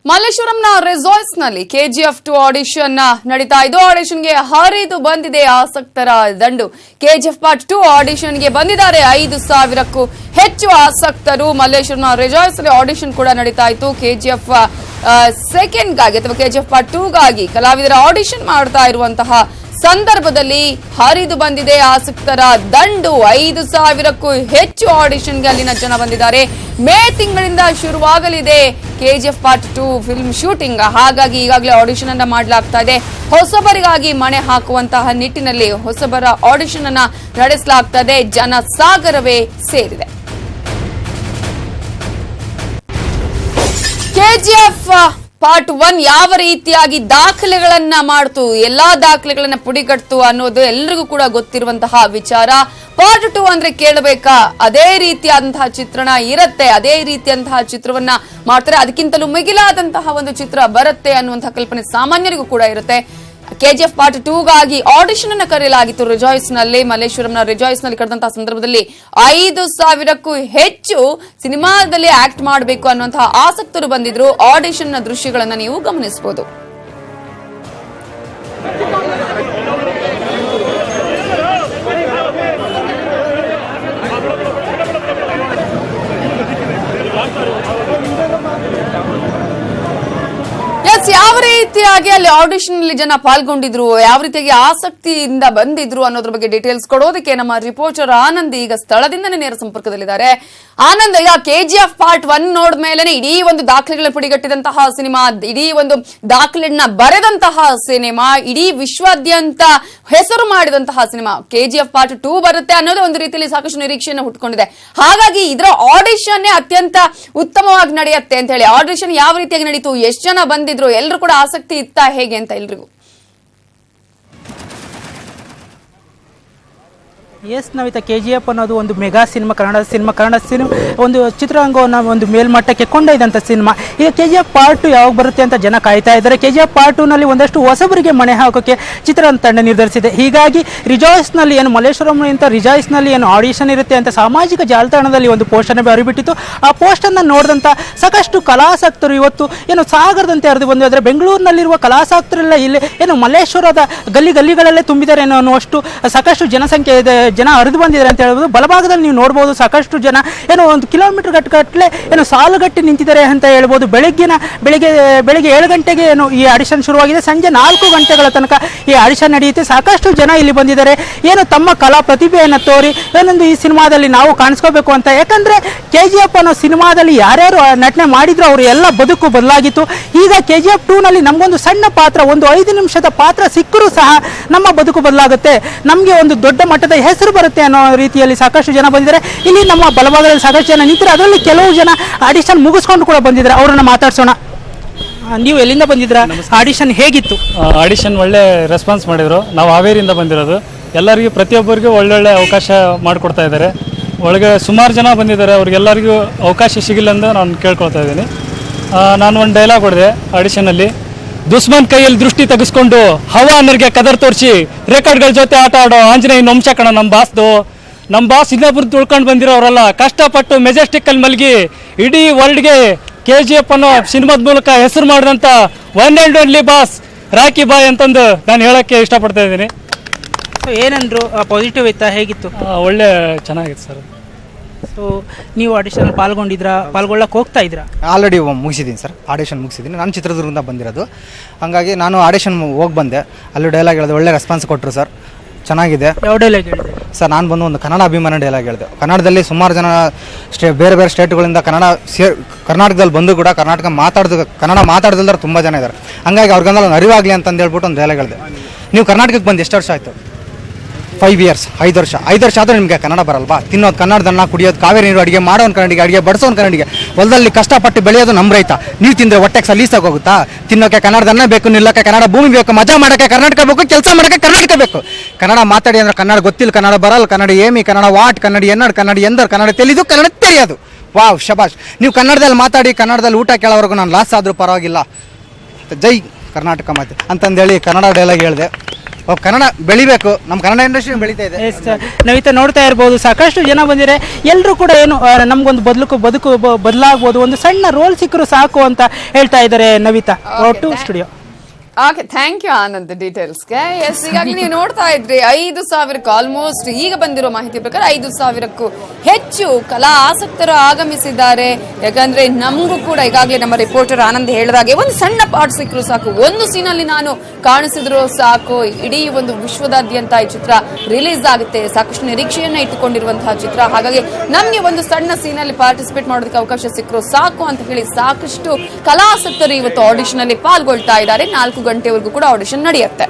ಮಲ್ಲೇಶ್ವರಂನ resorts ನಲ್ಲಿ KGF 2 audition ನಡೀತಾ ಇದ್ದು. ಆಡಿಷನ್ಗೆ ಹರಿದು ಬಂದಿದೆ ಆಸಕ್ತರ ದಂಡು. ಕೆಜಿಎಫ್ ಪಾರ್ಟ್ 2 ಆಡಿಷನ್ಗೆ ಬಂದಿದ್ದಾರೆ 5,000ಕ್ಕೂ ಹೆಚ್ಚು ಆಸಕ್ತರು. ಮಲ್ಲೇಶ್ವರಂನ ರೆಸಾರ್ಟ್ಸ್ ನಲ್ಲಿ ಆಡಿಷನ್ ಕೂಡ ನಡೀತಾ ಇತ್ತು. ಕೆಜಿಎಫ್ ಸೆಕೆಂಡ್ ಗಾಗಿ ಅಥವಾ ಕೆಜಿಎಫ್ ಪಾರ್ಟ್ 2 ಗಾಗಿ ಕಲಾವಿದರ ಆಡಿಷನ್ ಮಾಡ್ತಾ ಇರುವಂತಹ ಸಂದರ್ಭದಲ್ಲಿ ಹರಿದು ಬಂದಿದೆ ಆಸಕ್ತರ ದಂಡು. 5,000ಕ್ಕೂ ಹೆಚ್ಚು ಆಡಿಷನ್ಗೆ ಅಲ್ಲಿನ ಜನ ಬಂದಿದ್ದಾರೆ. ಮೇ ತಿಂಗಳಿಂದ ಶುರುವಾಗಲಿದೆ ಕೆಜಿಎಫ್ ಪಾರ್ಟ್ 2 ಫಿಲ್ಮ್ ಶೂಟಿಂಗ್. ಹಾಗಾಗಿ ಈಗಾಗಲೇ ಆಡಿಷನ್ ಅನ್ನ ಮಾಡಲಾಗ್ತಾ ಇದೆ. ಹೊಸಬರಿಗಾಗಿ ಮಣೆ ಹಾಕುವಂತಹ ನಿಟ್ಟಿನಲ್ಲಿ ಹೊಸಬರ ಆಡಿಷನ್ ಅನ್ನ ನಡೆಸಲಾಗ್ತಾ ಇದೆ. ಜನಸಾಗರವೇ ಸೇರಿದೆ. ಕೆಜಿಎಫ್ ಪಾರ್ಟ್ 1 ಯಾವ ರೀತಿಯಾಗಿ ದಾಖಲೆಗಳನ್ನ ಮಾಡ್ತು, ಎಲ್ಲಾ ದಾಖಲೆಗಳನ್ನ ಪುಡಿಗಟ್ತು ಅನ್ನೋದು ಎಲ್ಲರಿಗೂ ಕೂಡ ಗೊತ್ತಿರುವಂತಹ ವಿಚಾರ. ಪಾರ್ಟ್ 2 ಅಂದ್ರೆ ಕೇಳಬೇಕಾ, ಅದೇ ರೀತಿಯಾದಂತಹ ಚಿತ್ರಣ ಇರುತ್ತೆ, ಅದೇ ರೀತಿಯಂತಹ ಚಿತ್ರವನ್ನ ಮಾಡ್ತಾರೆ. ಅದಕ್ಕಿಂತಲೂ ಮಿಗಿಲಾದಂತಹ ಒಂದು ಚಿತ್ರ ಬರುತ್ತೆ ಅನ್ನುವಂತಹ ಕಲ್ಪನೆ ಸಾಮಾನ್ಯರಿಗೂ ಕೂಡ ಇರುತ್ತೆ. ಕೆಜಿಎಫ್ ಪಾರ್ಟ್ 2 ಗಾಗಿ ಆಡಿಷನ್ ಅನ್ನು ಕರೆಯಲಾಗಿತ್ತು ರೆಜಾಯ್ಸ್ ನಲ್ಲಿ. ಮಲ್ಲೇಶ್ವರಂನ ರೆಜಾಯ್ಸ್ ನಲ್ಲಿ ಕರೆದಂತಹ ಸಂದರ್ಭದಲ್ಲಿ 5,000ಕ್ಕೂ ಹೆಚ್ಚು ಸಿನಿಮಾದಲ್ಲಿ ಆಕ್ಟ್ ಮಾಡಬೇಕು ಅನ್ನುವಂತಹ ಆಸಕ್ತರು ಬಂದಿದ್ರು. ಆಡಿಷನ್ ನ ದೃಶ್ಯಗಳನ್ನ ನೀವು ಗಮನಿಸಬಹುದು. ಯಾವ ರೀತಿಯಾಗಿ ಅಲ್ಲಿ ಆಡಿಷನ್ ಅಲ್ಲಿ ಜನ ಪಾಲ್ಗೊಂಡಿದ್ರು, ಯಾವ ರೀತಿಯಾಗಿ ಆಸಕ್ತಿಯಿಂದ ಬಂದಿದ್ರು ಅನ್ನೋದ್ರ ಬಗ್ಗೆ ಡೀಟೇಲ್ಸ್ ಕೊಡೋದಕ್ಕೆ ನಮ್ಮ ರಿಪೋರ್ಟರ್ ಆನಂದ್ ಈಗ ಸ್ಥಳದಿಂದನೇ ನೇರ ಸಂಪರ್ಕದಲ್ಲಿದ್ದಾರೆ. ಆನಂದ್, ಈಗ ಕೆಜಿಎಫ್ ಪಾರ್ಟ್ 1 ನೋಡ್ಮೇಲೆ ಇಡೀ ಒಂದು ದಾಖಲೆಗಳ ಪುಡಿಗಟ್ಟಿದಂತಹ ಸಿನಿಮಾ, ಇಡೀ ಒಂದು ದಾಖಲೆಯನ್ನ ಬರೆದಂತಹ ಸಿನಿಮಾ, ಇಡೀ ವಿಶ್ವಾದ್ಯಂತ ಹೆಸರು ಮಾಡಿದಂತಹ ಸಿನಿಮಾ. ಕೆಜಿಎಫ್ ಪಾರ್ಟ್ 2 ಬರುತ್ತೆ ಅನ್ನೋದೇ ಒಂದು ರೀತಿಯಲ್ಲಿ ಸಾಕಷ್ಟು ನಿರೀಕ್ಷೆಯನ್ನು ಹುಟ್ಕೊಂಡಿದೆ. ಹಾಗಾಗಿ ಇದರ ಆಡಿಷನ್ ಅತ್ಯಂತ ಉತ್ತಮವಾಗಿ ನಡೆಯುತ್ತೆ ಅಂತ ಹೇಳಿ ಆಡಿಷನ್ ಯಾವ ರೀತಿಯಾಗಿ ನಡೀತು, ಎಷ್ಟು ಜನ ಬಂದಿದ್ರು, ಎಲ್ಲರೂ ಕೂಡ ಆಸಕ್ತಿ ಇತ್ತಾ ಹೇಗೆ ಅಂತ ಎಲ್ರಿಗೂ? ಎಸ್ ನವಿತಾ, ಕೆಜಿಎಫ್ ಅನ್ನೋದು ಒಂದು ಮೆಗಾ ಸಿನಿಮಾ, ಕನ್ನಡ ಸಿನಿಮಾ ಒಂದು ಚಿತ್ರರಂಗವನ್ನು ಒಂದು ಮೇಲ್ಮಟ್ಟಕ್ಕೆ ಕೊಂಡೊಯ್ದಂಥ ಸಿನಿಮಾ. ಈಗ ಕೆಜಿಎಫ್ ಪಾರ್ಟ್ 2 ಯಾವಾಗ ಬರುತ್ತೆ ಅಂತ ಜನ ಕಾಯ್ತಾ ಇದ್ದಾರೆ. ಕೆಜಿಎಫ್ ಪಾರ್ಟ್ 2 ನಲ್ಲಿ ಒಂದಷ್ಟು ಹೊಸಬರಿಗೆ ಮಣೆ ಹಾಕೋಕ್ಕೆ ಚಿತ್ರತಂಡ ನಿರ್ಧರಿಸಿದೆ. ಹೀಗಾಗಿ ರಿಜಾಯ್ಸ್ನಲ್ಲಿ ಏನು ಮಲ್ಲೇಶ್ವರಂ ಅಂತ ರಿಜಾಯ್ಸ್ನಲ್ಲಿ ಏನು ಆಡಿಷನ್ ಇರುತ್ತೆ ಅಂತ ಸಾಮಾಜಿಕ ಜಾಲತಾಣದಲ್ಲಿ ಒಂದು ಪೋಸ್ಟನ್ನು ಹರಿಬಿಟ್ಟಿತ್ತು. ಆ ಪೋಸ್ಟನ್ನು ನೋಡಿದಂಥ ಸಾಕಷ್ಟು ಕಲಾಸಕ್ತರು ಇವತ್ತು ಏನು ಸಾಗರದಂತೆ ಹರಿದು ಬಂದು, ಆದರೆ ಬೆಂಗಳೂರಿನಲ್ಲಿರುವ ಕಲಾಸಕ್ತರೆಲ್ಲ ಇಲ್ಲಿ ಏನು ಮಲ್ಲೇಶ್ವರದ ಗಲ್ಲಿಗಳಲ್ಲೇ ತುಂಬಿದ್ದಾರೆ ಅನ್ನುವಷ್ಟು ಸಾಕಷ್ಟು ಜನಸಂಖ್ಯೆ ಇದೆ, ಜನ ಹರಿದು ಬಂದಿದ್ದಾರೆ ಅಂತ ಹೇಳ್ಬೋದು. ಬಲಭಾಗದಲ್ಲಿ ನೀವು ನೋಡ್ಬೋದು ಸಾಕಷ್ಟು ಜನ ಏನು 1 ಕಿಲೋಮೀಟರ್ ಗಟ್ಟಲೆ ಏನು ಸಾಲುಗಟ್ಟಿ ನಿಂತಿದ್ದಾರೆ ಅಂತ ಹೇಳ್ಬೋದು. ಬೆಳಿಗ್ಗೆ 7 ಗಂಟೆಗೆ ಏನು ಈ ಆಡಿಷನ್ ಶುರುವಾಗಿದೆ. ಸಂಜೆ 4 ಗಂಟೆಗಳ ತನಕ ಈ ಆಡಿಷನ್ ನಡೆಯುತ್ತೆ. ಸಾಕಷ್ಟು ಜನ ಇಲ್ಲಿ ಬಂದಿದ್ದಾರೆ, ಏನು ತಮ್ಮ ಕಲಾ ಪ್ರತಿಭೆಯನ್ನು ತೋರಿ ಏನೊಂದು ಈ ಸಿನಿಮಾದಲ್ಲಿ ನಾವು ಕಾಣಿಸ್ಕೋಬೇಕು ಅಂತ. ಯಾಕಂದ್ರೆ ಕೆಜಿಎಫ್ ಅನ್ನೋ ಸಿನಿಮಾದಲ್ಲಿ ಯಾರ್ಯಾರು ನಟನೆ ಮಾಡಿದ್ರು ಅವರು ಎಲ್ಲ ಬದುಕು ಬದಲಾಗಿತ್ತು. ಈಗ ಕೆಜಿಎಫ್ 2 ನಲ್ಲಿ ನಮಗೊಂದು ಸಣ್ಣ ಪಾತ್ರ, ಒಂದು 5 ನಿಮಿಷದ ಪಾತ್ರ ಸಿಕ್ಕರೂ ಸಹ ನಮ್ಮ ಬದುಕು ಬದಲಾಗುತ್ತೆ, ನಮಗೆ ಒಂದು ದೊಡ್ಡ ಮಟ್ಟದ ಹೆಸರು ಬರುತ್ತೆ ಅನ್ನೋ ರೀತಿಯಲ್ಲಿ ಸಾಕಷ್ಟು ಜನ ಬಂದಿದ್ದಾರೆ. ಇಲ್ಲಿ ನಮ್ಮ ಬಲಭಾಗದಲ್ಲಿ ಸಾಕಷ್ಟು ಜನ ನಿಂತಿದ್ದಾರೆ, ಅದರಲ್ಲಿ ಕೆಲವು ಜನ ಆಡಿಷನ್ ಮುಗಿಸ್ಕೊಂಡು ಕೂಡ ಬಂದಿದ್ದಾರೆ. ಅವರನ್ನ ಮಾತಾಡ್ಸೋಣ. ನೀವು ಎಲ್ಲಿಂದ ಬಂದಿದ್ದೀರಾ? ಆಡಿಷನ್ ಹೇಗಿತ್ತು? ಆಡಿಷನ್ ಒಳ್ಳೆ ರೆಸ್ಪಾನ್ಸ್ ಮಾಡಿದ್ರು. ನಾವು ಹಾವೇರಿಯಿಂದ ಬಂದಿರೋದು. ಎಲ್ಲರಿಗೂ ಪ್ರತಿಯೊಬ್ಬರಿಗೂ ಒಳ್ಳೊಳ್ಳೆ ಅವಕಾಶ ಮಾಡಿಕೊಡ್ತಾ ಇದ್ದಾರೆ. ಒಳಗೆ ಸುಮಾರು ಜನ ಬಂದಿದ್ದಾರೆ, ಅವ್ರಿಗೆಲ್ಲರಿಗೂ ಅವಕಾಶ ಸಿಗಿಲ್ಲ ಅಂತ ನಾನು ಕೇಳ್ಕೊಳ್ತಾ ಇದ್ದೀನಿ. ನಾನು ಒಂದು ಡೈಲಾಗ್ ಹೊಡೆದೆ ಆಡಿಷನಲ್ಲಿ. ದುಶ್ಮನ್ ಕೈಯಲ್ಲಿ ದೃಷ್ಟಿ ತೆಗೆಸ್ಕೊಂಡು ಹವಾ ಅನ್ನರಿಗೆ ಕದರ್ ತೋರಿಸಿ ರೆಕಾರ್ಡ್ಗಳ ಜೊತೆ ಆಟ ಆಡೋ ಆಂಜನೇಯ ವಂಶ ಕಣ ನಮ್ಮ ಬಾಸ್ ಇನ್ನೊಬ್ರು ತುಳ್ಕೊಂಡು ಬಂದಿರೋರಲ್ಲ. ಕಷ್ಟಪಟ್ಟು ಮೆಜೆಸ್ಟಿಕ್ಕಲ್ಲಿ ಮಲಗಿ ಇಡೀ ವರ್ಲ್ಡ್ಗೆ ಕೆಜಿಎಫ್ ಅನ್ನೋ ಸಿನಿಮಾದ ಮೂಲಕ ಹೆಸರು ಮಾಡಿದಂಥ one and only boss Rocky Bhai ಅಂತಂದು ನಾನು ಹೇಳೋಕ್ಕೆ ಇಷ್ಟಪಡ್ತಾ ಇದ್ದೀನಿ. ಏನಂದ್ರು? ಪಾಸಿಟಿವ್ ಇತ್ತಾ? ಹೇಗಿತ್ತು? ಒಳ್ಳೆ ಚೆನ್ನಾಗಿತ್ತು ಸರ್. ಸೊ ನೀವು ಆಡಿಷನ್ ಪಾಲ್ಗೊಳ್ಳಕ್ಕೆ ಹೋಗ್ತಾ ಇದ್ದೀರಾ? ಆಲ್ರೆಡಿ ಮುಗಿಸಿದ್ದೀನಿ ಸರ್, ಆಡಿಷನ್ ಮುಗಿಸಿದ್ದೀನಿ. ನಾನು ಚಿತ್ರದುರ್ಗದಿಂದ ಬಂದಿರೋದು. ಹಾಗಾಗಿ ನಾನು ಆಡಿಷನ್ ಹೋಗಿ ಬಂದೆ. ಅಲ್ಲಿ ಡೈಲಾಗ್ ಹೇಳಿದೆ, ಒಳ್ಳೆ ರೆಸ್ಪಾನ್ಸ್ ಕೊಟ್ಟರು ಸರ್, ಚೆನ್ನಾಗಿದೆ. ಯಾವ ಡೈಲಾಗ್ ಹೇಳಿದೆ ಸರ್? ನಾನು ಬಂದು ಒಂದು ಕನ್ನಡ ಅಭಿಮಾನ ಡೈಲಾಗ್ ಹೇಳಿದೆ. ಕನ್ನಡದಲ್ಲಿ ಸುಮಾರು ಜನ ಬೇರೆ ಬೇರೆ ಸ್ಟೇಟ್ಗಳಿಂದ ಕರ್ನಾಟಕದಲ್ಲಿ ಬಂದು ಕೂಡ ಕನ್ನಡ ಮಾತಾಡ್ದಲ್ದಾರೆ ತುಂಬ ಜನ ಇದ್ದಾರೆ. ಹಂಗಾಗಿ ಅವ್ರಿಗೆಲ್ಲ ಅರಿವಾಗಲಿ ಅಂತಂದು ಹೇಳ್ಬಿಟ್ಟು ಒಂದು ಡೈಲಾಗ್ ಹೇಳಿದೆ. ನೀವು ಕರ್ನಾಟಕಕ್ಕೆ ಬಂದು ಎಷ್ಟು ವರ್ಷ ಆಯಿತು? 5 years, 5 ವರ್ಷ. 5 ವರ್ಷ ಆದರೂ ನಿಮಗೆ ಕನ್ನಡ ಬರಲ್ವಾ? ತಿನ್ನೋದು ಕನ್ನಡದನ್ನ, ಕುಡಿಯೋದು ಕಾವೇರಿ ನೀರು, ಅಡುಗೆ ಮಾಡೋನು ಕನ್ನಡಿಗೆ, ಅಡುಗೆ ಬಡಿಸೋನು ಕನ್ನಡಿಗೆ, ಹೊಲದಲ್ಲಿ ಕಷ್ಟಪಟ್ಟು ಬೆಳೆಯೋದು ನಮ್ಮ ರೈತ. ನೀವು ತಿಂದರೆ ಹೊಟ್ಟೆಗೆ ಸಲೀಸಾಗಿ ಹೋಗುತ್ತಾ? ತಿನ್ನೋಕ್ಕೆ ಕನ್ನಡದನ್ನ ಬೇಕು, ನಿಲ್ಲೋಕ್ಕೆ ಕನ್ನಡ ಭೂಮಿ ಬೇಕು, ಮಜಾ ಮಾಡೋಕ್ಕೆ ಕರ್ನಾಟಕ ಬೇಕು, ಕೆಲಸ ಮಾಡೋಕ್ಕೆ ಕರ್ನಾಟಕ ಬೇಕು. ಕನ್ನಡ ಮಾತಾಡಿ ಅಂದ್ರೆ ಕನ್ನಡ ಗೊತ್ತಿಲ್ಲ, ಕನ್ನಡ ಬರಲ್ಲ, ಕನ್ನಡ ಏಮಿ, ಕನ್ನಡ ವಾಟ್, ಕನ್ನಡ ಎನ್ನಡ್, ಕನ್ನಡ ಎಂದರ್, ಕನ್ನಡ ತೆಲಿದು, ಕನ್ನಡ ತಿಳಿಯೋದು. ವಾವ್, ಶಬಾಷ್. ನೀವು ಕನ್ನಡದಲ್ಲಿ ಮಾತಾಡಿ ಕನ್ನಡದಲ್ಲಿ ಊಟ ಕೇಳೋವರೆಗೂ ನಾನು ಲಾಸ್ ಆದರೂ ಪರವಾಗಿಲ್ಲ. ಜೈ ಕರ್ನಾಟಕ ಮಾತೆ ಅಂತಂದೇಳಿ ಕನ್ನಡ ಡೈಲಾಗ್ ಹೇಳಿದೆ. ಕನ್ನಡ ಬೆಳಿಬೇಕು, ನಮ್ಮ ಕನ್ನಡ ಇಂಡಸ್ಟ್ರಿ ಬೆಳೀತಾ ಇದೆ. ಎಸ್ ನವಿತಾ ನೋಡ್ತಾ ಇರ್ಬೋದು, ಸಾಕಷ್ಟು ಜನ ಬಂದಿರೆ. ಎಲ್ಲರೂ ಕೂಡ ಏನು ನಮ್ಗೊಂದು ಬದುಕು ಬದಲಾಗ್ಬೋದು, ಒಂದು ಸಣ್ಣ ರೋಲ್ ಸಿಕ್ಕರು ಸಾಕು ಅಂತ ಹೇಳ್ತಾ ಇದ್ದಾರೆ Navita. To studio. Okay, thank you Anand ಡೀಟೇಲ್ಸ್ಗೆ. ಎಸ್, ಈಗಾಗಲೇ ನೀವು ನೋಡ್ತಾ ಇದ್ರಿ 5,000ಕ್ಕೂ ಆಲ್ಮೋಸ್ಟ್ ಈಗ ಬಂದಿರೋ ಮಾಹಿತಿ ಪ್ರಕಾರ 5,000ಕ್ಕೂ ಹೆಚ್ಚು ಕಲಾ ಆಸಕ್ತರು ಆಗಮಿಸಿದ್ದಾರೆ. ಯಾಕಂದ್ರೆ ನಮಗೂ ಕೂಡ ಈಗಾಗಲೇ ನಮ್ಮ ರಿಪೋರ್ಟರ್ ಆನಂದ್ ಹೇಳಿದಾಗೆ ಒಂದು ಸಣ್ಣ ಪಾರ್ಟ್ ಸಿಕ್ಕರು ಸಾಕು, ಒಂದು ಸೀನಲ್ಲಿ ನಾನು ಕಾಣಿಸಿದ್ರು ಸಾಕು, ಇಡೀ ಒಂದು ವಿಶ್ವದಾದ್ಯಂತ ಈ ಚಿತ್ರ ರಿಲೀಸ್ ಆಗುತ್ತೆ. ಸಾಕಷ್ಟು ನಿರೀಕ್ಷೆಯನ್ನ ಇಟ್ಟುಕೊಂಡಿರುವಂತಹ ಚಿತ್ರ. ಹಾಗಾಗಿ ನಮ್ಗೆ ಒಂದು ಸಣ್ಣ ಸೀನಲ್ಲಿ ಪಾರ್ಟಿಸಿಪೇಟ್ ಮಾಡೋದಕ್ಕೆ ಅವಕಾಶ ಸಿಕ್ಕರು ಸಾಕು ಅಂತ ಹೇಳಿ ಸಾಕಷ್ಟು ಕಲಾಸಕ್ತರು ಇವತ್ತು ಆಡಿಷನ್ ಅಲ್ಲಿ ಪಾಲ್ಗೊಳ್ತಾ ಇದ್ದಾರೆ. 4 ಗಂಟೆವರೆಗೂ ಕೂಡ ಆಡಿಷನ್ ನಡೆಯುತ್ತೆ.